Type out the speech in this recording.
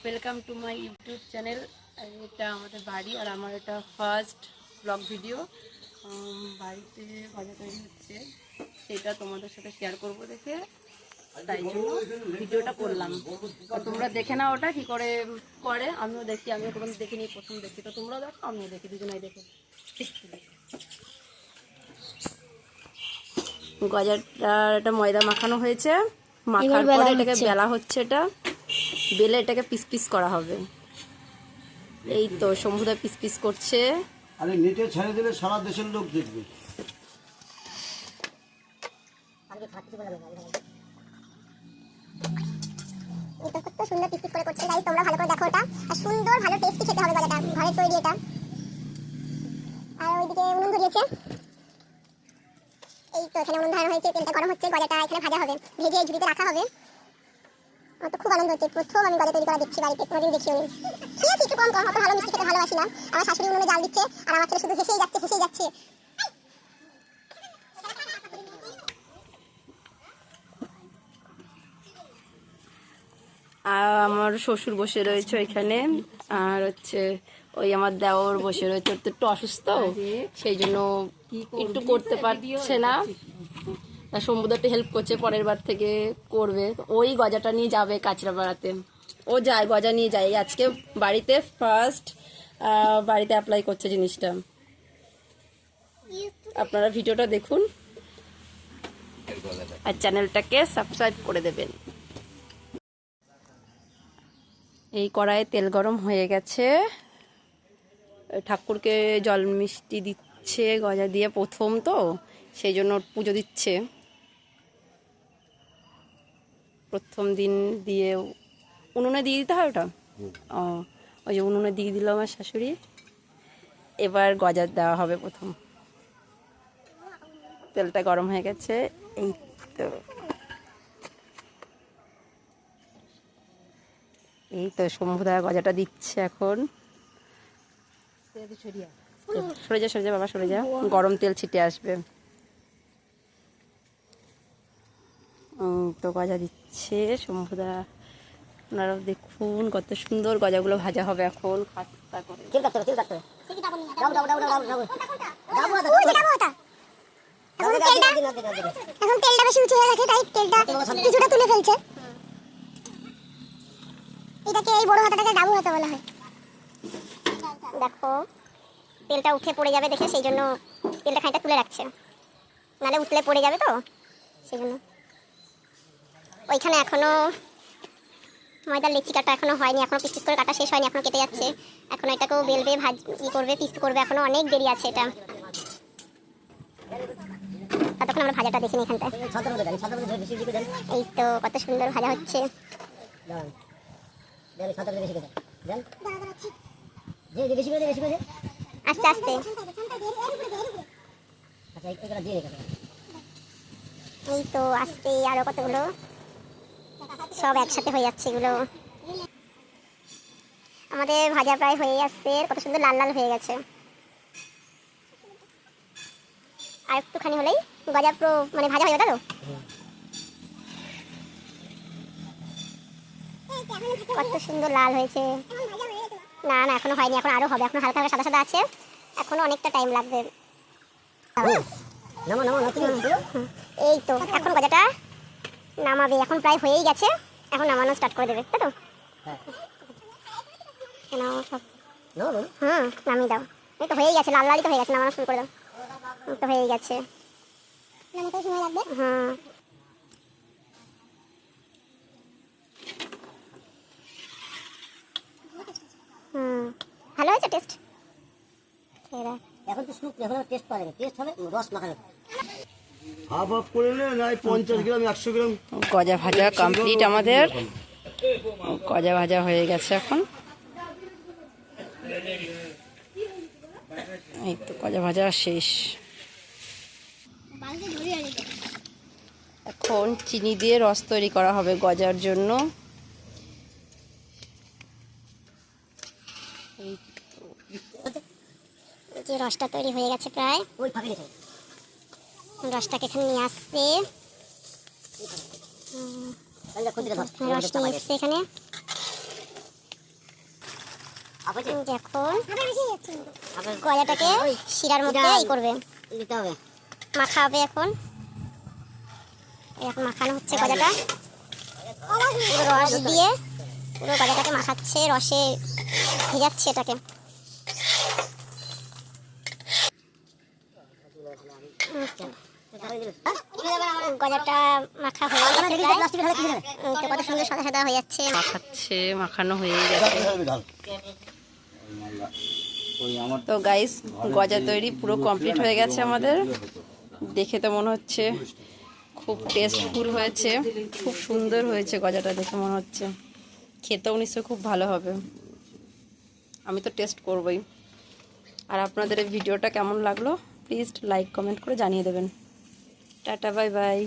Welcome to my YouTube channel. এটা আমাদের বাড়ি আর আমার এটা ফার্স্ট ব্লগ ভিডিও। বাড়িতে ভাজা তৈরি হচ্ছে, সেটা তোমাদের সাথে শেয়ার করব দেখে, তাই জন্য ভিডিওটা করলাম। তোমরা দেখে নাও ওটা কী করে করে, আমিও দেখি, আমিও কোনো দেখিনি, প্রথম দেখি, তো তোমরাও দেখো আমিও দেখি, দুজনেই দেখো। গজাটা এটা ময়দা মাখানো হয়েছে, মাখার পরে এটাকে বেলা হচ্ছে, এটা বেলে এটাকে পিস পিস করা হবে। এই তো শম্ভুদা পিস পিস করছে। আরে নেটে ছেড়ে দিলে সারা দেশের লোক দেখবে। কত সুন্দর পিস পিস করে করছে গাইস, তোমরা ভালো করে দেখো এটা। আর সুন্দর ভালো টেস্টি খেতে হবে গজাটা, ঘরে তৈরি এটা। আর ওইদিকে উনুন ধরিয়েছে, এই তো এখানে উনুন ধরানো হয়েছে, তেলটা গরম হচ্ছে, গজাটা এখানে ভাজা হবে, ভেজে এই ঝুড়িতে রাখা হবে। আমার তো খুব আনন্দ হচ্ছে, প্রথম আমি গজা তৈরি করা দেখছি বাড়িতে, কোনোদিন দেখিও নি। খেয়েছি একটু কম কম, অত ভালো মিষ্টি খেতে ভালোবাসি না। আমার শাশুড়ি উনুনে জাল দিচ্ছে আর আমার ছেলে শুধু হেসেই যাচ্ছে হেসেই যাচ্ছে। আর আমার শ্বশুর বসে রয়েছে ওইখানে, আর হচ্ছে ওই আমার দেওর বসে রয়েছে, ওর তো একটু অসুস্থ, সেই জন্য একটু করতে পারছে না। শম্ভুদা একটু হেল্প করছে, পরের বার থেকে করবে। ওই গজাটা নিয়ে যাবে কাঁচরাপাড়াতে, ও যায় গজা নিয়ে যায়। আজকে বাড়িতে ফার্স্ট বাড়িতে অ্যাপ্লাই করছে জিনিসটা। আপনারা ভিডিওটা দেখুন আর চ্যানেলটাকে সাবস্ক্রাইব করে দেবেন। এই কড়াইয়ে তেল গরম হয়ে গেছে, ঠাকুরকে জল মিষ্টি দিচ্ছে গজা দিয়ে, প্রথম তো সেই জন্য পুজো দিচ্ছে। প্রথম দিন দিয়ে উনুনে দিয়ে দিতে হয় ওটা। ও, ওই যে উনুনে দিয়ে দিল আমার শাশুড়ি। এবার গজা দেওয়া হবে প্রথম। তেলটা গরম হয়ে গেছে, এই তো শম্ভুদা গজাটা দিচ্ছে এখন। সরে যা সরে যা বাবা, সরে যা, গরম তেল ছিটে আসবে। তো গজা দিচ্ছে শম্ভুদা, আপনারাও দেখুন কত সুন্দর গজাগুলো ভাজা হবে এখন খাস্তা করে। এখন তেলটা বেশি উঁচু হয়ে গেছে, তাই তেলটা কিছুটা তুলে ফেলছে। এটাকে এই বড় হাতাটাকে ডাবু হাতা বলা হয়। দেখো তেলটা উঠে পড়ে যাবে দেখে, সেই জন্য তেলটা খানিকটা তুলে রাখছে, নাহলে উঠলে পড়ে যাবে তো সেই জন্য। ওইখানে এখনো ময়দার লেচি কাটা এখনো হয়নি, এখনো পিস পিস করে কাটা শেষ হয়নি, এখনো কেটে যাচ্ছে। এখন এটাকেও বেলবে, করবে, পিস করবে, এখনো অনেক দেরি আছে এটা। ততক্ষণ আমরা ভাজাটা দেখিনি এখানটায়। এই তো কত সুন্দর ভাজা হচ্ছে। আস্তে আস্তে, এই তো আস্তে, আরো কতগুলো সব একসাথে হয়ে যাচ্ছে এগুলো। আমাদের ভাজা প্রায় হয়ে যাচ্ছে, কত সুন্দর লাল লাল হয়ে গেছে। আর একটুখানি হলেই গজা পুরো মানে ভাজা হয়ে যাবে। তো কত সুন্দর লাল হয়েছে। না না এখনো হয়নি, এখন আরো হবে, এখন হালকা হালকা সাদা সাদা আছে, এখনো অনেকটা টাইম লাগবে। এই তো এখন গজাটা নামাবে, এখন প্রায় হয়েই গেছে, এখন নামানো স্টার্ট করে দেবে, তাই তো? হ্যাঁ নামিয়ে দাও। এই তো হয়েই গেছে, লাল লালই তো হয়ে গেছে, নামানো শুরু করে দাও। তো হয়েই গেছে, সময় লাগবে। হ্যাঁ ভালো হয়েছে টেস্ট। এখন তো শুক, এখন টেস্ট পাওয়া যাবে, টেস্ট হবে রস মাখানো। হাফ হাফ করে নে, নাই 50 গ্রাম 100 গ্রাম। গজা ভাজা কমপ্লিট আমাদের, গজা ভাজা হয়ে গেছে এখন। এই তো গজা ভাজা শেষ। এখন চিনি দিয়ে রস তৈরি করা হবে গজার জন্য। এই যে রসটা তৈরি হয়ে গেছে প্রায়, রসটাকে এখানে নিয়ে আসবে, রস নিয়ে এসছে এখানে। এখন গজাটাকে শিরার মধ্যে ই করবে, মাখা হবে। এখন এখন মাখানো হচ্ছে গজাটা, পুরো রস দিয়ে পুরো গজাটাকে মাখাচ্ছে, রসে ভেজাচ্ছে এটাকে। গজাটা মাখা হয়ে গেছে প্রায়। কত সুন্দর সাদা সাদা হয়ে যাচ্ছে। মাখাচ্ছে, মাখানো হয়ে গেছে। তো গাইস, গজা তৈরি পুরো কমপ্লিট হয়ে গেছে আমাদের। দেখে তো মনে হচ্ছে খুব টেস্টফুল হয়েছে, খুব সুন্দর হয়েছে গজাটা দেখে মনে হচ্ছে। খেতেও নিশ্চয়ই খুব ভালো হবে, আমি তো টেস্ট করবই। আর আপনাদের এই ভিডিওটা কেমন লাগলো প্লিজ লাইক কমেন্ট করে জানিয়ে দেবেন। Tata, bye bye.